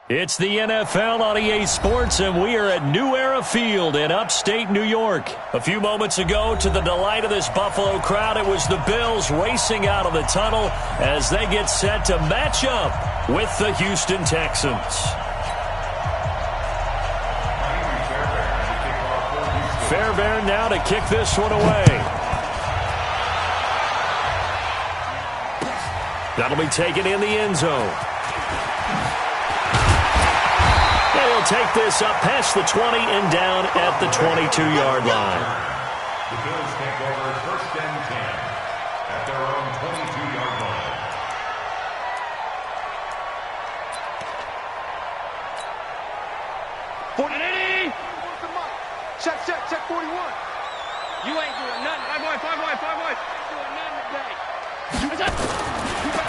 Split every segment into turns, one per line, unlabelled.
It's the NFL on EA Sports, and we are at New Era Field in upstate New York. A few moments ago, to the delight of this Buffalo crowd, it was the Bills racing out of the tunnel as they get set to match up with the Houston Texans. Fairbairn now to kick this one away. That'll be taken in the end zone. He'll take this up past the 20 and down at the 22-yard line.
The Bills take over first and 10 at their own 22-yard line.
Check 41. You ain't doing nothing. Five boy. Doing nothing today.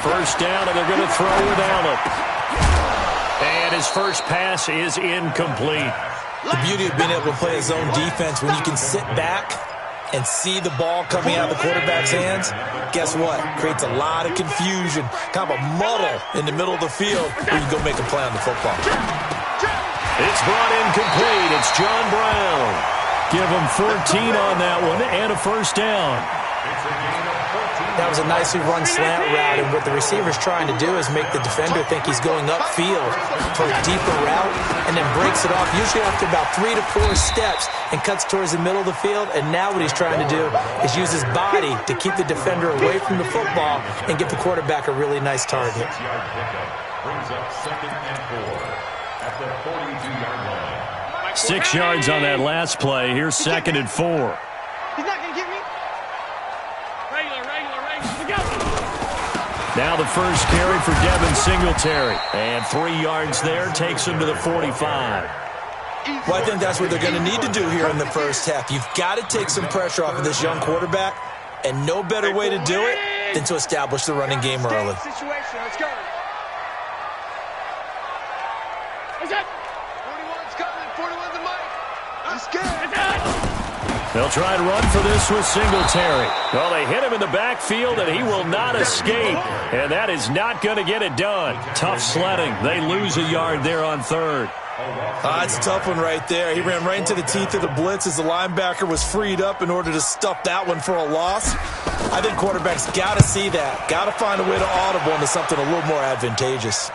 First down, and they're going to throw with Allen. And his first pass is incomplete.
The beauty of being able to play a zone defense when you can sit back and see the ball coming out of the quarterback's hands, guess what? Creates a lot of confusion, kind of a muddle in the middle of the field where you can go make a play on the football.
It's brought in complete. It's John Brown. Give him 14 on that one and a first down.
That was a nicely run slant route, and what the receiver's trying to do is make the defender think he's going upfield for a deeper route and then breaks it off, usually after about 3 to 4 steps, and cuts towards the middle of the field. And now what he's trying to do is use his body to keep the defender away from the football and give the quarterback a really nice target.
Brings up second and 4 at the 42-yard line.
6 yards on that last play. Here's second and 4.
He's not going to get me. Regular.
Now the first carry for Devin Singletary. And 3 yards there takes him to the 45.
Well, I think that's what they're going to need to do here in the first half. You've got to take some pressure off of this young quarterback, and no better way to do it than to establish the running game early.
Situation. Let's go. 41's coming. 41's the mic. I'm scared.
They'll try and run for this with Singletary. Well, they hit him in the backfield, and he will not escape. And that is not going to get it done. Tough sledding. They lose a yard there on third.
It's a tough one right there. He ran right into the teeth of the blitz as the linebacker was freed up in order to stuff that one for a loss. I think quarterbacks got to see that. Got to find a way to audible into something a little more advantageous.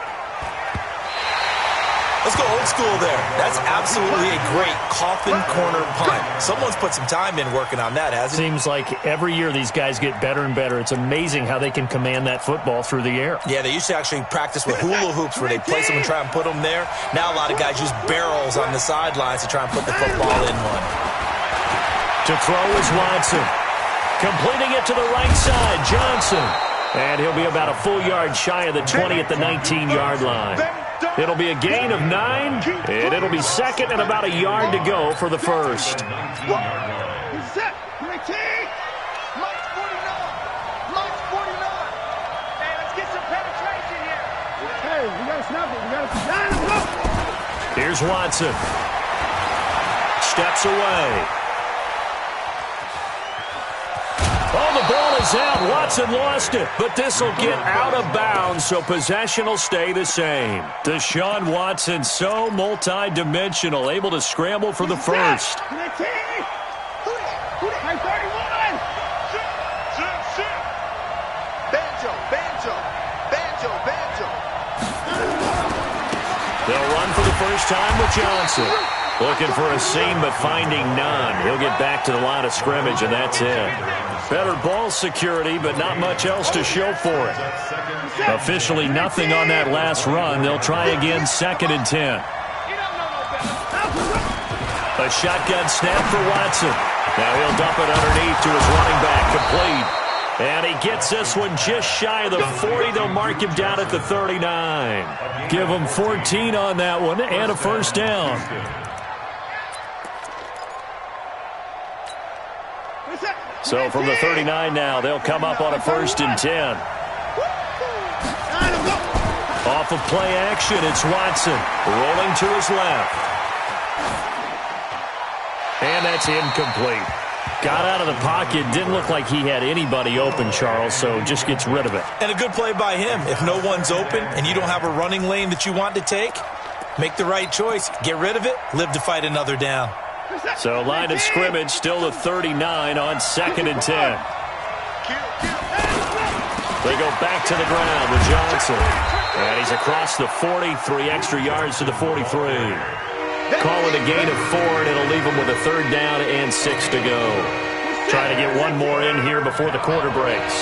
Let's go old school there. That's absolutely a great coffin corner punt. Someone's put some time in working on that, hasn't he?
Seems like every year these guys get better and better. It's amazing how they can command that football through the air.
Yeah, they used to actually practice with hula hoops where they place them and try and put them there. Now a lot of guys use barrels on the sidelines to try and put the football in one.
To throw is Watson. Completing it to the right side, Johnson. And he'll be about a full yard shy of the 20 at the 19-yard line. It'll be a gain of 9, and it'll be second and about a yard to go for the first.
Mike 49. Hey, let's get some penetration here. Hey, we got to snap it. We got to snap it.
Here's Watson. Steps away. Oh, the ball is out. Watson lost it, but this will get out of bounds, so possession will stay the same. Deshaun Watson, so multi-dimensional, able to scramble for the first. They'll run for the first time with Johnson. Looking for a seam, but finding none. He'll get back to the line of scrimmage, and that's it. Better ball security, but not much else to show for it. Officially nothing on that last run. They'll try again, second and 10. A shotgun snap for Watson. Now he'll dump it underneath to his running back, complete. And he gets this one just shy of the 40. They'll mark him down at the 39. Give him 14 on that one and a first down. So from the 39 now, they'll come up on a first and 10. Off of play action, it's Watson rolling to his left. And that's incomplete. Got out of the pocket, didn't look like he had anybody open, Charles, so just gets rid of it.
And a good play by him. If no one's open and you don't have a running lane that you want to take, Make the right choice. Get rid of it. Live to fight another down.
So line of scrimmage still to 39 on 2nd and 10. They go back to the ground with Johnson. And he's across the 40, 3 extra yards to the 43. Call it a gain of 4, and it'll leave them with a 3rd down and 6 to go. Trying to get one more in here before the quarter breaks.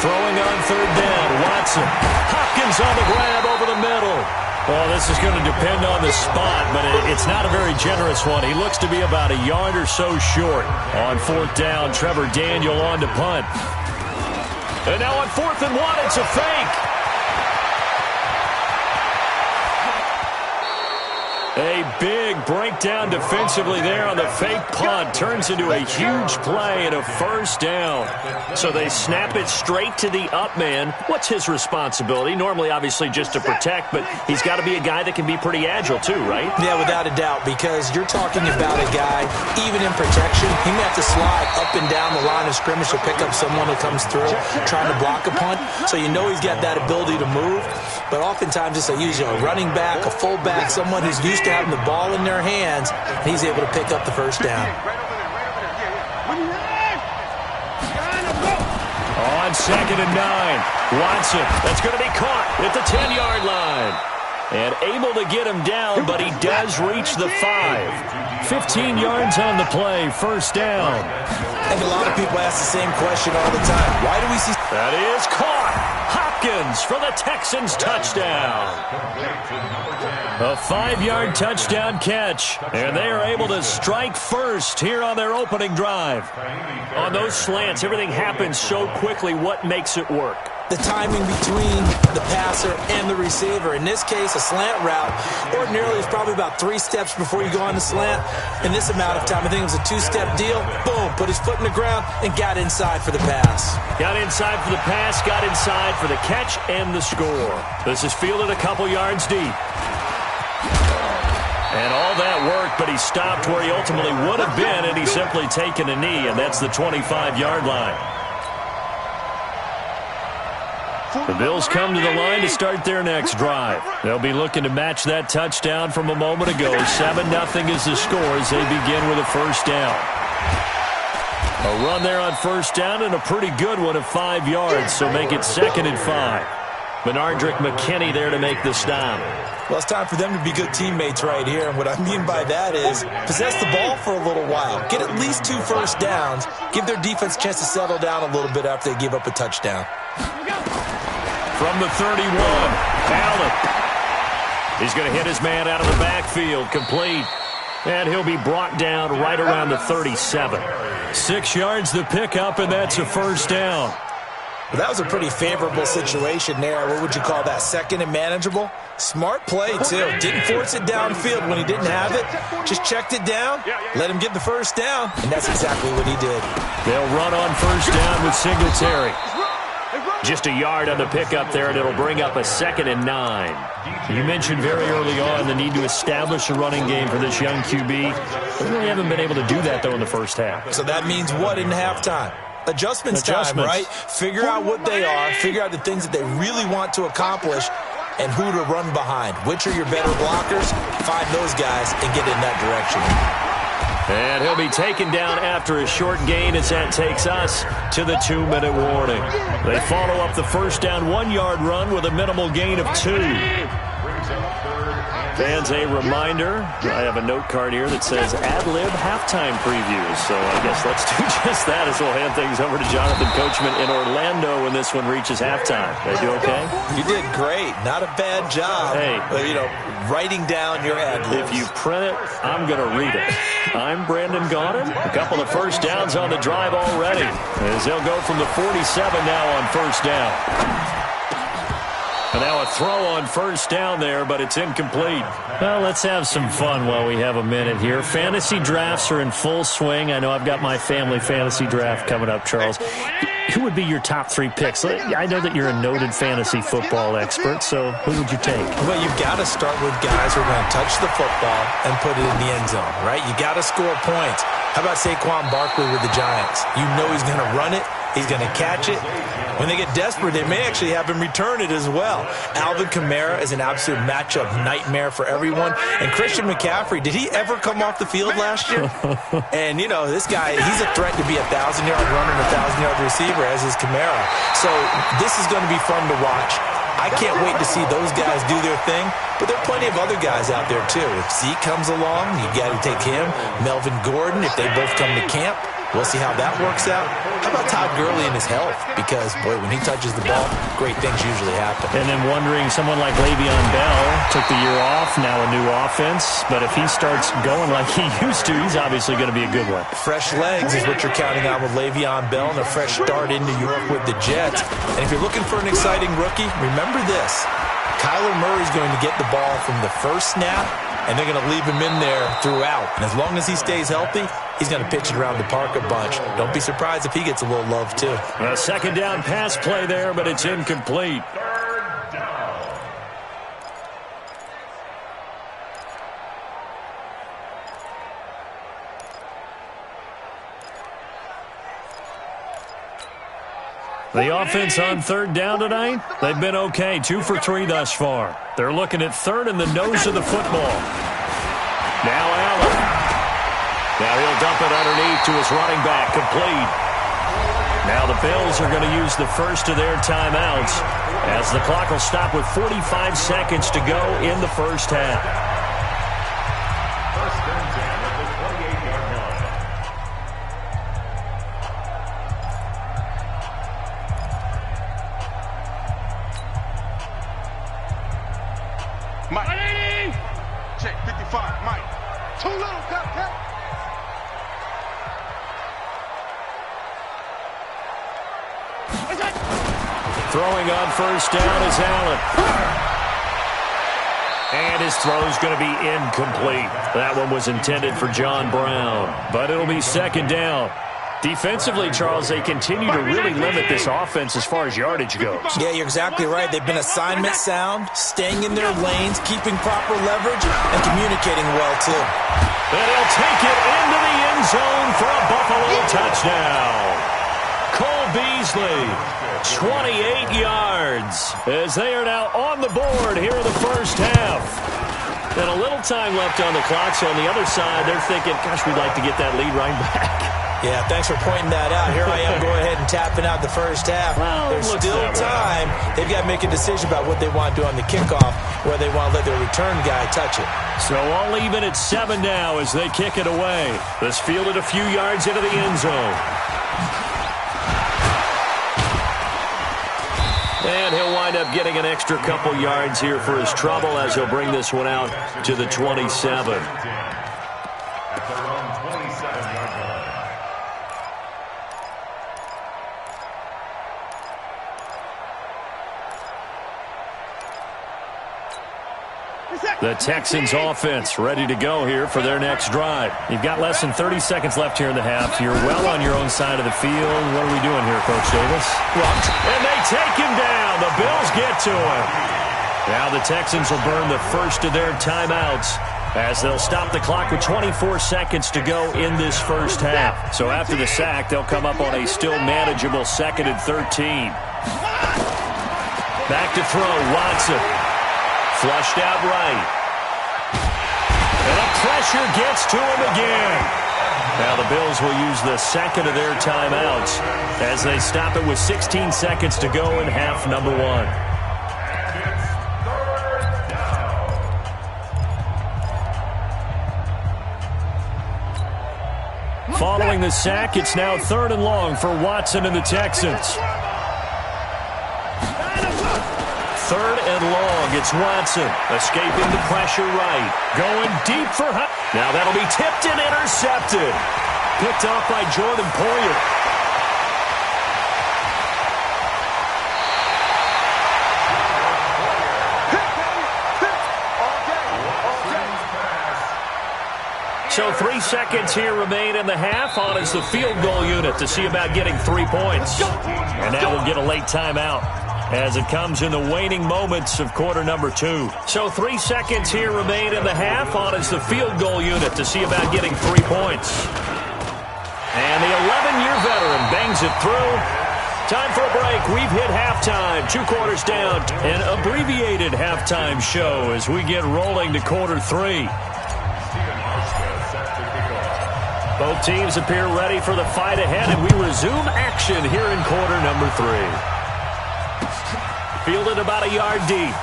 Throwing on 3rd down, Watson. Hopkins on the grab over the middle. Well, this is going to depend on the spot, but it's not a very generous one. He looks to be about a yard or so short. On 4th down, Trevor Daniel on to punt. And now on 4th and 1, it's a fake. A big breakdown defensively there on the fake punt. Turns into a huge play and a 1st down. So they snap it straight to the up man. What's his responsibility? Normally, obviously, just to protect, but he's got to be a guy that can be pretty agile too, right?
Yeah, without a doubt, because you're talking about a guy, even in protection, he may have to slide up and down the line of scrimmage to pick up someone who comes through trying to block a punt. So you know he's got that ability to move. But oftentimes it's usually a running back, a fullback, someone who's used to having the ball in their hands, and he's able to pick up the 1st down.
On 2nd and 9, Watson. That's going to be caught at the 10-yard line. And able to get him down, but he does reach the 5. 15 yards on the play, 1st down.
And a lot of people ask the same question all the time. Why do we see...
That is caught. Hopkins for the Texans touchdown. A 5-yard touchdown catch. And they are able to strike first here on their opening drive. On those slants, everything happens so quickly. What makes it work?
The timing between the passer and the receiver. In this case, a slant route ordinarily is probably about 3 steps before you go on the slant. In this amount of time, I think it was a 2-step deal. Boom, put his foot in the ground and got inside for the pass.
Got inside for the pass, got inside for the catch and the score. This is fielded a couple yards deep. And all that work, but he stopped where he ultimately would have been, and he's simply taken a knee, and that's the 25-yard line. The Bills come to the line to start their next drive. They'll be looking to match that touchdown from a moment ago. 7-0 is the score as they begin with a 1st down. A run there on 1st down and a pretty good one of 5 yards, so make it 2nd and 5. Benardrick McKinney there to make the stop.
Well, it's time for them to be good teammates right here, and what I mean by that is possess the ball for a little while. Get at least 2 1st downs. Give their defense a chance to settle down a little bit after they give up a touchdown.
From the 31, Allen. He's going to hit his man out of the backfield, complete. And he'll be brought down right around the 37. 6 yards the pickup, and that's a 1st down.
Well, that was a pretty favorable situation there. What would you call that? 2nd and manageable? Smart play, too. Didn't force it downfield when he didn't have it. Just checked it down, let him get the 1st down, and that's exactly what he did.
They'll run on 1st down with Singletary. Just a yard on the pickup there, and it'll bring up a 2nd and 9. You mentioned very early on the need to establish a running game for this young QB. They really haven't been able to do that, though, in the 1st half.
So that means what in halftime? Adjustments time, right? Figure out what they are, figure out the things that they really want to accomplish, and who to run behind. Which are your better blockers? Find those guys and get in that direction.
And he'll be taken down after a short gain as that takes us to the 2-minute warning. They follow up the 1st down 1-yard run with a minimal gain of 2. Fans, a reminder, I have a note card here that says ad-lib halftime previews. So I guess let's do just that as we'll hand things over to Jonathan Coachman in Orlando when this one reaches halftime. Did I do okay?
You did great. Not a bad job.
Hey.
Writing down your ad-libs.
If you print it, I'm going to read it. I'm Brandon Gaudin. A couple of 1st downs on the drive already as they'll go from the 47 now on 1st down. And now a throw on 1st down there, but it's incomplete. Well, let's have some fun while we have a minute here. Fantasy drafts are in full swing. I know I've got my family fantasy draft coming up, Charles. Who would be your top 3 picks? I know that you're a noted fantasy football expert, so who would you take?
Well, you've got to start with guys who are going to touch the football and put it in the end zone, right? You got to score points. How about Saquon Barkley with the Giants? You know he's going to run it, he's going to catch it, When they get desperate, they may actually have him return it as well. Alvin Kamara is an absolute matchup nightmare for everyone. And Christian McCaffrey, did he ever come off the field last year? And, you know, this guy, he's a threat to be a 1,000-yard runner and a 1,000-yard receiver, as is Kamara. So this is going to be fun to watch. I can't wait to see those guys do their thing, but there are plenty of other guys out there, too. If Zeke comes along, you got to take him. Melvin Gordon, if they both come to camp, we'll see how that works out. How about Todd Gurley and his health? Because, boy, when he touches the ball, great things usually happen.
And then wondering, someone like Le'Veon Bell took the year off, now a new offense. But if he starts going like he used to, he's obviously going to be a good one.
Fresh legs is what you're counting on with Le'Veon Bell and a fresh start in New York with the Jets. And if you're looking for an exciting rookie, remember this. Kyler Murray's going to get the ball from the first snap, and they're going to leave him in there throughout. And as long as he stays healthy, he's going to pitch it around the park a bunch. Don't be surprised if he gets a little love, too.
A second down pass play there, but it's incomplete. The offense on third down tonight, they've been okay. 2 for 3 thus far. They're looking at third in the nose of the football. Now Allen. Now he'll dump it underneath to his running back, complete. Now the Bills are going to use the first of their timeouts as the clock will stop with 45 seconds to go in the first half.
First and 10 at the 28-yard line.
Mike. Check 55. Mike. Too little, Cat.
Throwing on first down is Allen. And his throw's going to be incomplete. That one was intended for John Brown, but it'll be second down. Defensively, Charles, they continue to really limit this offense as far as yardage goes.
Yeah, you're exactly right. They've been assignment sound, staying in their lanes, keeping proper leverage, and communicating well, too.
And he'll take it into the end zone for a Buffalo touchdown. Cole Beasley, 28 yards, as they are now on the board here in the first half. And a little time left on the clock, so on the other side, they're thinking, gosh, we'd like to get that lead right back.
Yeah, thanks for pointing that out. Here I am going ahead and tapping out the first half.
Well,
there's still time. They've got to make a decision about what they want to do on the kickoff, whether they want to let their return guy touch it.
So all even at 7 now as they kick it away. This fielded a few yards into the end zone. And he'll wind up getting an extra couple yards here for his trouble as he'll bring this one out to the 27.
At their own 27-yard line.
The Texans offense ready to go here for their next drive. You've got less than 30 seconds left here in the half. You're well on your own side of the field. What are we doing here, Coach Davis? And they take him down. The Bills get to him. Now the Texans will burn the first of their timeouts as they'll stop the clock with 24 seconds to go in this first half. So after the sack, they'll come up on a still manageable 2nd and 13. Back to throw, Watson. Flushed out right. And the pressure gets to him again. Now the Bills will use the second of their timeouts as they stop it with 16 seconds to go in half number 1. Following the sack, it's now 3rd and long for Watson and the Texans. 3rd and long, it's Watson, escaping the pressure right, going deep for high. Now that'll be tipped and intercepted. Picked off by Jordan Poyer. So 3 seconds here remain in the half. On is the field goal unit to see about getting 3 points. And now we'll get a late timeout as it comes in the waning moments of quarter number 2. So 3 seconds here remain in the half. On is the field goal unit to see about getting 3 points. And the 11-year veteran bangs it through. Time for a break. We've hit halftime. 2 quarters down. An abbreviated halftime show as we get rolling to quarter 3. Both teams appear ready for the fight ahead, and we resume action here in quarter number 3. Fielded about a yard deep.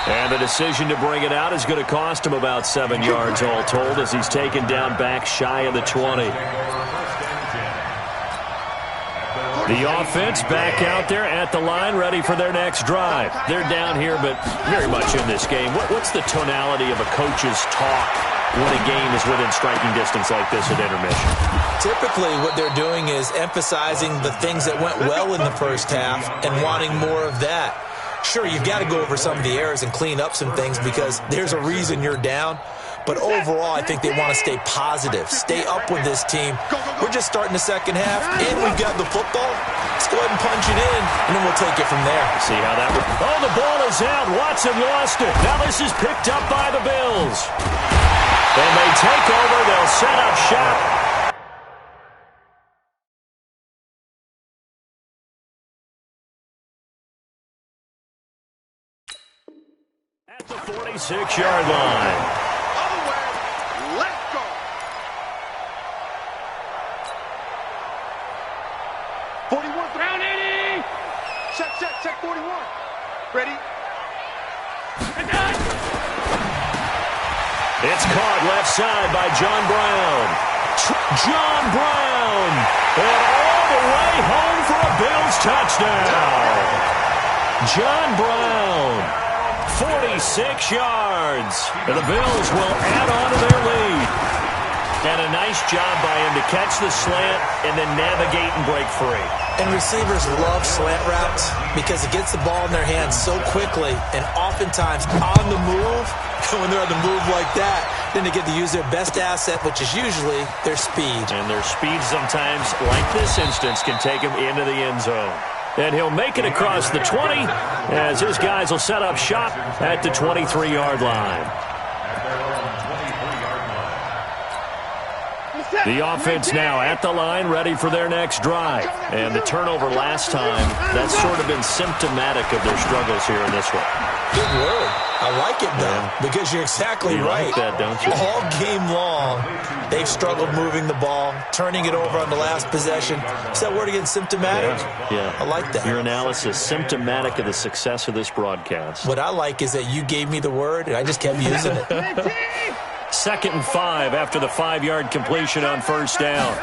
And the decision to bring it out is going to cost him about 7 yards all told as he's taken down back shy of the 20. The offense back out there at the line, ready for their next drive. They're down here, but very much in this game. What's the tonality of a coach's talk when a game is within striking distance like this at intermission?
Typically, what they're doing is emphasizing the things that went well in the first half and wanting more of that. Sure, you've got to go over some of the errors and clean up some things because there's a reason you're down. But overall, I think they want to stay positive, stay up with this team. We're just starting the second half, and we've got the football. Let's go ahead and punch it in, and then we'll take it from there.
See how that would... Oh, the ball is out. Watson lost it. Now this is picked up by the Bills. And they take over. They'll set up shop. At the 46-yard line.
Other way. Let's go. 41. Round 80. Check 41. Ready?
It's caught left side by John Brown. John Brown. And all the way home for a Bills touchdown. John Brown. 46 yards. And the Bills will add on to their lead. And a nice job by him to catch the slant and then navigate and break free.
And receivers love slant routes because it gets the ball in their hands so quickly and oftentimes on the move. When they're on the move like that, then they get to use their best asset, which is usually their speed.
And their speed sometimes, like this instance, can take them into the end zone. And he'll make it across the 20 as his guys will set up shop at the 23-yard line. The offense now at the line, ready for their next drive. And the turnover last time, that's sort of been symptomatic of their struggles here in this one.
Good word. I like it, though, because you're exactly right.
You like that, don't you?
All game long, they've struggled moving the ball, turning it over on the last possession. Is that word again, symptomatic?
Yeah.
I like that.
Your analysis, symptomatic of the success of this broadcast.
What I like is that you gave me the word, and I just kept using it.
2nd and 5 after the 5-yard completion on first down.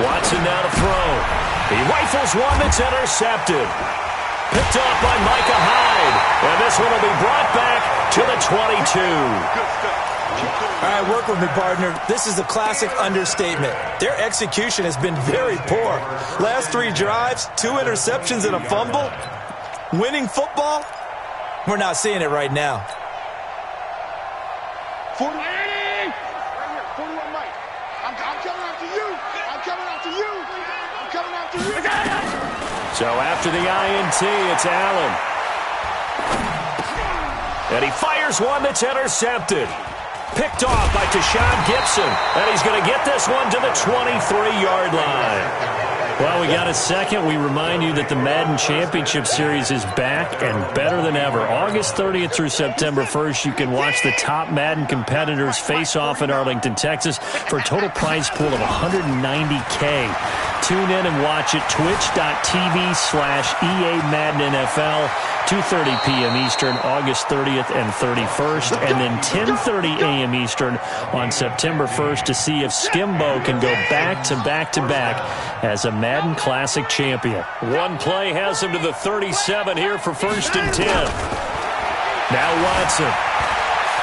Watson now to throw. He rifles one that's intercepted. Picked off by Micah Hyde. And this one will be brought back to the 22.
All right, work with me, partner. This is a classic understatement. Their execution has been very poor. Last 3 drives, 2 interceptions and a fumble. Winning football? We're not seeing it right now.
40. Right here. 41, Mike. I'm coming after you. I'm coming after you. I'm coming after you.
So after the INT, it's Allen. And he fires one that's intercepted. Picked off by Tashawn Gibson. And he's going to get this one to the 23-yard line. Well, we got a second. We remind you that the Madden Championship Series is back and better than ever. August 30th through September 1st, you can watch the top Madden competitors face off in Arlington, Texas for a total prize pool of $190K. Tune in and watch it, twitch.tv/EA Madden NFL, 2:30 p.m. Eastern, August 30th and 31st, and then 10:30 a.m. Eastern on September 1st to see if Skimbo can go back-to-back-to-back as a Madden Classic champion. One play has him to the 37 here for 1st and 10. Now Watson,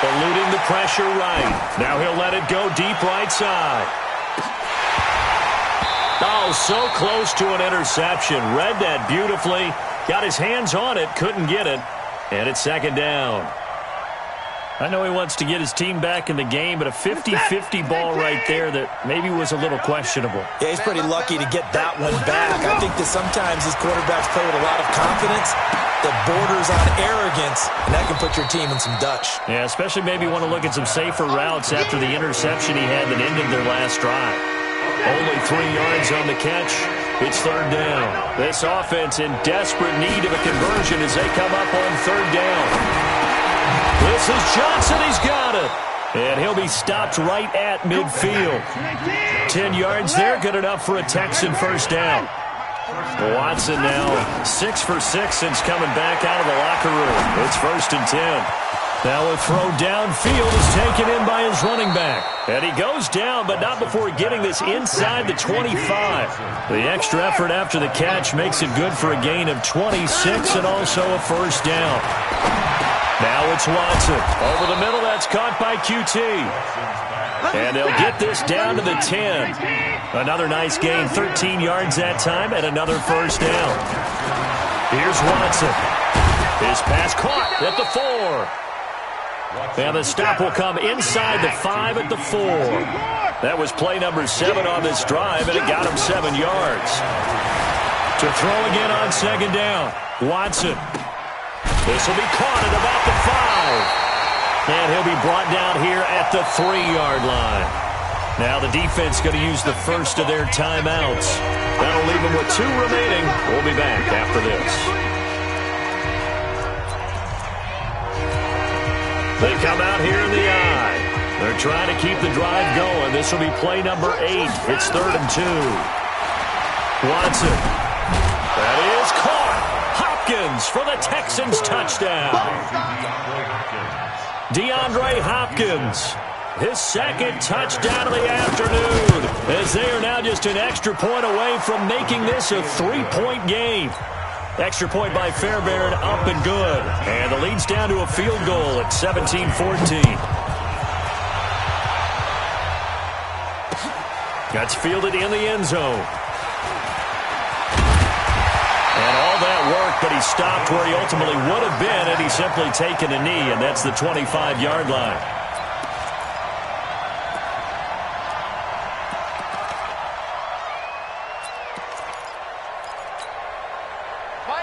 eluding the pressure right. Now he'll let it go deep right side. Oh, so close to an interception. Read that beautifully. Got his hands on it, couldn't get it. And it's 2nd down. I know he wants to get his team back in the game, but a 50-50 ball right there that maybe was a little questionable.
Yeah, he's pretty lucky to get that one back. I think that sometimes these quarterbacks play with a lot of confidence that borders on arrogance, and that can put your team in some Dutch.
Yeah, especially maybe want to look at some safer routes after the interception he had that ended their last drive. Only 3 yards on the catch. It's third down. This offense in desperate need of a conversion as they come up on third down. This is Johnson. He's got it. And he'll be stopped right at midfield. 10 yards there, good enough for a Texan first down. Watson now 6 for 6 since coming back out of the locker room. It's first and 10. Now a throw downfield is taken in by his running back. And he goes down, but not before getting this inside the 25. The extra effort after the catch makes it good for a gain of 26 and also a first down. Now it's Watson. Over the middle, that's caught by QT. And they'll get this down to the 10. Another nice gain, 13 yards that time, and another first down. Here's Watson. His pass caught at the 4. And the stop will come inside the 5 at the 4. That was play number 7 on this drive, and it got him 7 yards. To throw again on second down, Watson. This will be caught at about the 5. And he'll be brought down here at the 3-yard line. Now the defense going to use the first of their timeouts. That'll leave them with 2 remaining. We'll be back after this. They come out here in the eye. They're trying to keep the drive going. This will be play number 8. It's third and 2. Watson. That is caught. Hopkins for the Texans touchdown. DeAndre Hopkins. His second touchdown of the afternoon. As they are now just an extra point away from making this a 3-point game. Extra point by Fairbairn, up and good. And the lead's down to a field goal at 17-14. That's fielded in the end zone. And all that work, but he stopped where he ultimately would have been had he simply taken a knee, and that's the 25-yard line.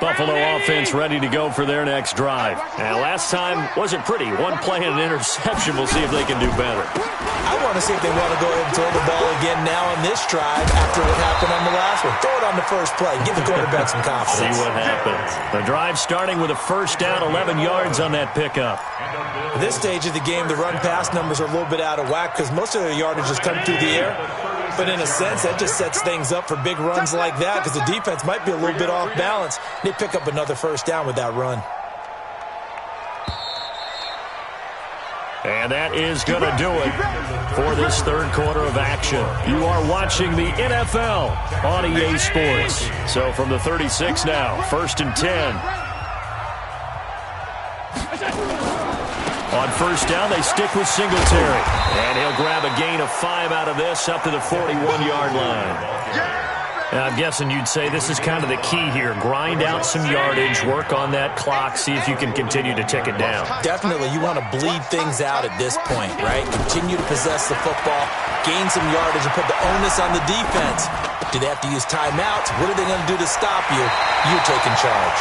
Buffalo offense ready to go for their next drive. And last time wasn't pretty. One play and an interception. We'll see if they can do better.
I want to see if they want to go ahead and throw the ball again now on this drive after what happened on the last one. Throw it on the first play. Give the quarterback some confidence.
See what happens. The drive starting with a first down, 11 yards on that pickup.
At this stage of the game, the run-pass numbers are a little bit out of whack because most of their yardage has come through the air. But in a sense, that just sets things up for big runs like that because the defense might be a little bit off balance. They pick up another first down with that run.
And that is going to do it for this third quarter of action. You are watching the NFL on EA Sports. So from the 36 now, first and 10. On first down, they stick with Singletary. And he'll grab a gain of 5 out of this up to the 41-yard line. And I'm guessing you'd say this is kind of the key here. Grind out some yardage, work on that clock, see if you can continue to tick it down.
Definitely, you want to bleed things out at this point, right? Continue to possess the football, gain some yardage, and put the onus on the defense. Do they have to use timeouts? What are they going to do to stop you? You're taking charge.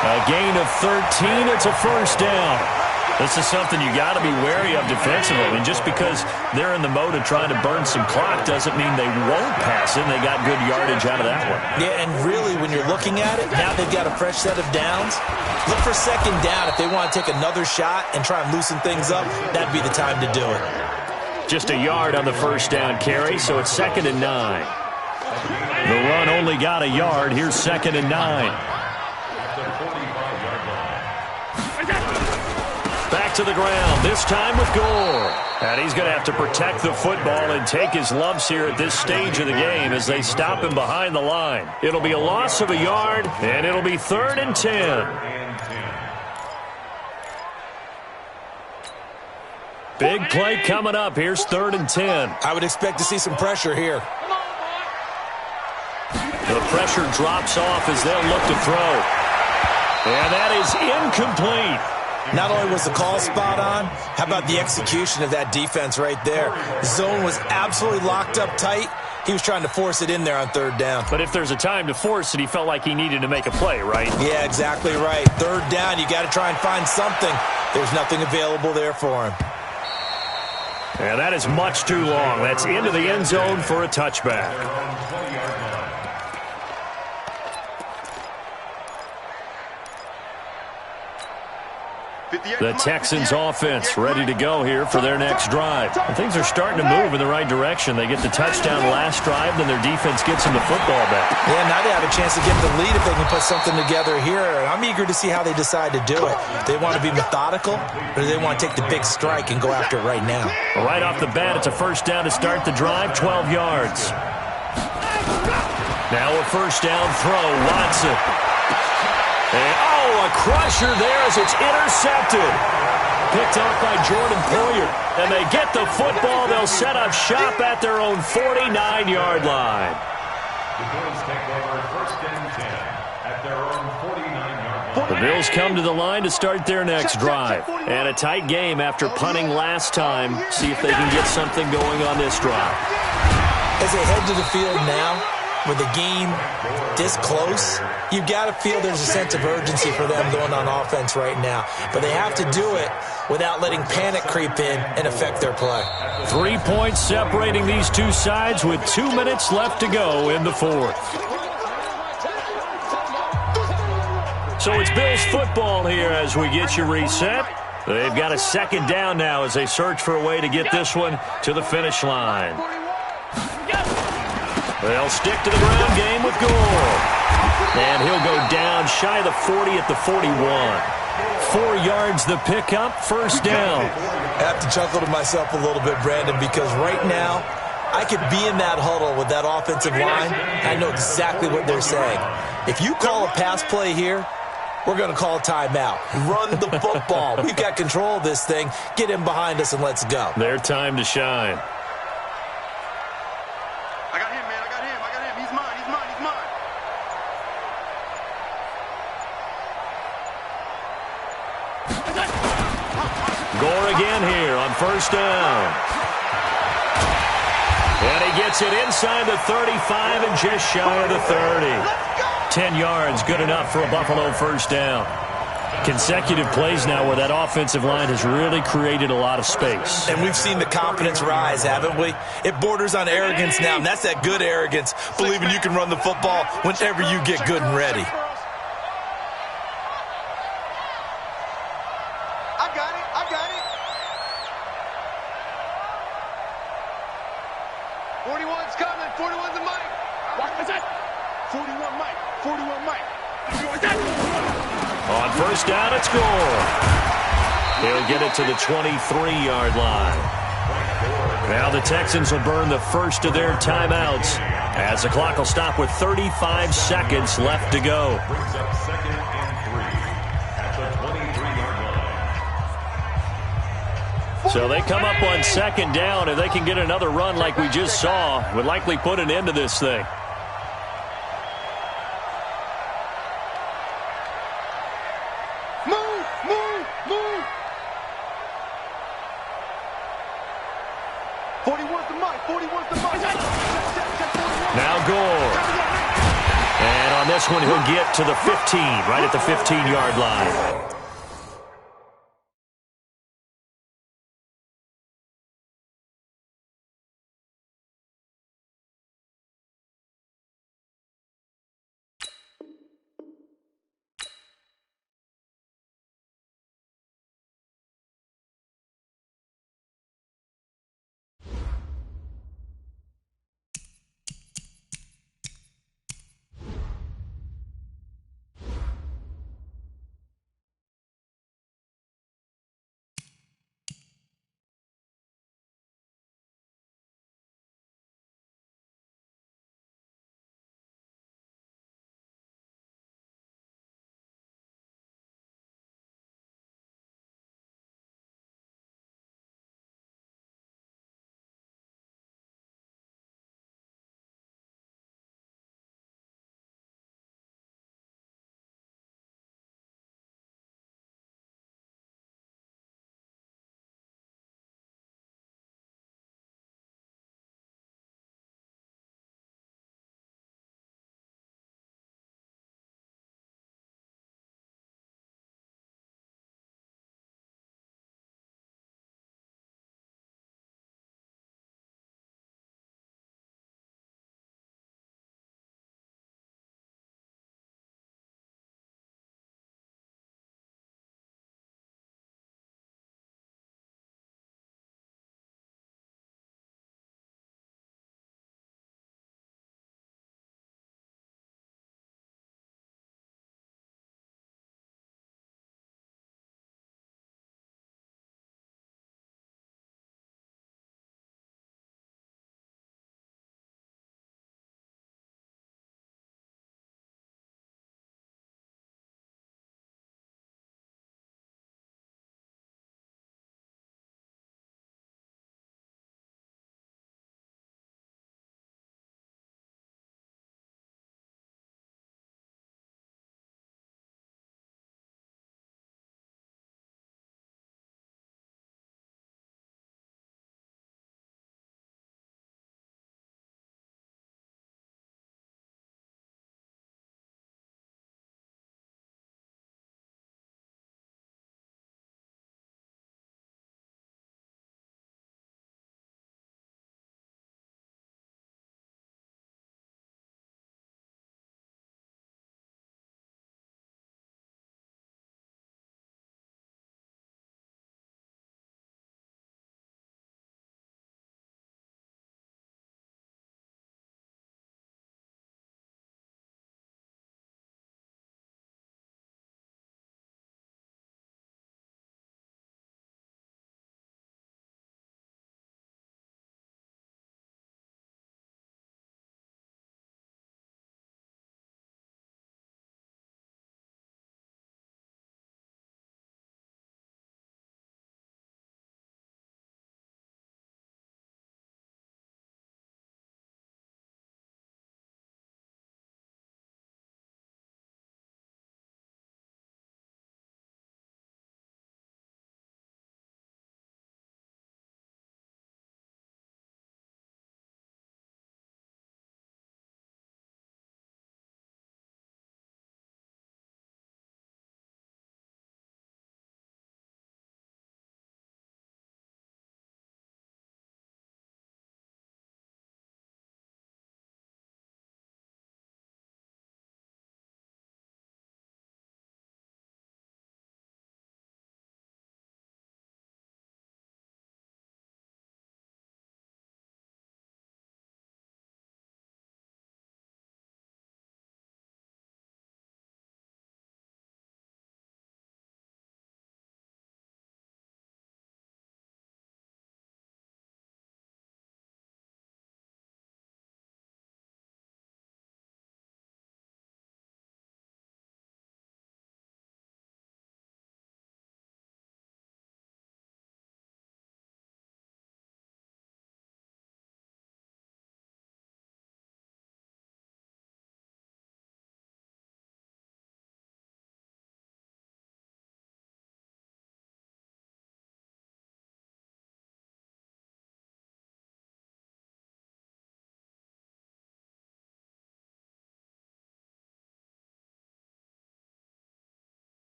A gain of 13, it's a first down. This is something you got to be wary of defensively. I mean, just because they're in the mode of trying to burn some clock doesn't mean they won't pass it. They got good yardage out of that one.
Yeah, and really, when you're looking at it, now they've got a fresh set of downs. Look for second down. If they want to take another shot and try and loosen things up, that'd be the time to do it.
Just a yard on the first down carry, so it's 2nd and 9. The run only got a yard. Here's 2nd and 9. Back to the ground, this time with Gore. And he's going to have to protect the football and take his lumps here at this stage of the game as they stop him behind the line. It'll be a loss of a yard, and it'll be 3rd and 10. Big play coming up. Here's 3rd and 10.
I would expect to see some pressure here.
The pressure drops off as they'll look to throw. And that is incomplete.
Not only was the call spot on, how about the execution of that defense right there? The zone was absolutely locked up tight. He was trying to force it in there on 3rd down.
But if there's a time to force it, he felt like he needed to make a play, right?
Yeah, exactly right. 3rd down, you got to try and find something. There's nothing available there for him.
And that is much too long. That's into the end zone for a touchback. The Texans offense ready to go here for their next drive. And things are starting to move in the right direction. They get the touchdown last drive, then their defense gets them the football back.
Yeah, now they have a chance to get the lead if they can put something together here. I'm eager to see how they decide to do it. They want to be methodical, or do they want to take the big strike and go after it right now?
Right off the bat, it's a first down to start the drive, 12 yards. Now a first down throw, Watson. And, a crusher there as it's intercepted. Picked off by Jordan Poyer. And they get the football. They'll set up shop at their own 49-yard line.
The Bills take over first and 10 at their own 49-yard line.
The Bills come to the line to start their next drive. And a tight game after punting last time. See if they can get something going on this drive.
As they head to the field now, with the game this close, you've got to feel there's a sense of urgency for them going on offense right now. But they have to do it without letting panic creep in and affect their play.
3 points separating these two sides with 2 minutes left to go in the fourth. So it's Bills football here as we get you reset. They've got a second down now as they search for a way to get this one to the finish line. They'll stick to the ground game with Gore. And he'll go down shy of the 40 at the 41. 4 yards the pickup, first down.
I have to chuckle to myself a little bit, Brandon, because right now I could be in that huddle with that offensive line. I know exactly what they're saying. If you call a pass play here, we're going to call a timeout. Run the football. We've got control of this thing. Get him behind us and let's go.
Their time to shine. Gore again here on first down. And he gets it inside the 35 and just shy of the 30. 10 yards, good enough for a Buffalo first down. Consecutive plays now where that offensive line has really created a lot of space.
And we've seen the confidence rise, haven't we? It borders on arrogance now, and that's that good arrogance, believing you can run the football whenever you get good and ready.
On first down, it's Gore. He'll get it to the 23-yard line. Now the Texans will burn the first of their timeouts as the clock will stop with 35 seconds left to go.
Brings up second and 3 at the 23-yard line.
So they come up on second down. If they can get another run like we just saw, would likely put an end to this thing. Now Gore. And on this one, he'll get to the 15, right at the 15-yard line.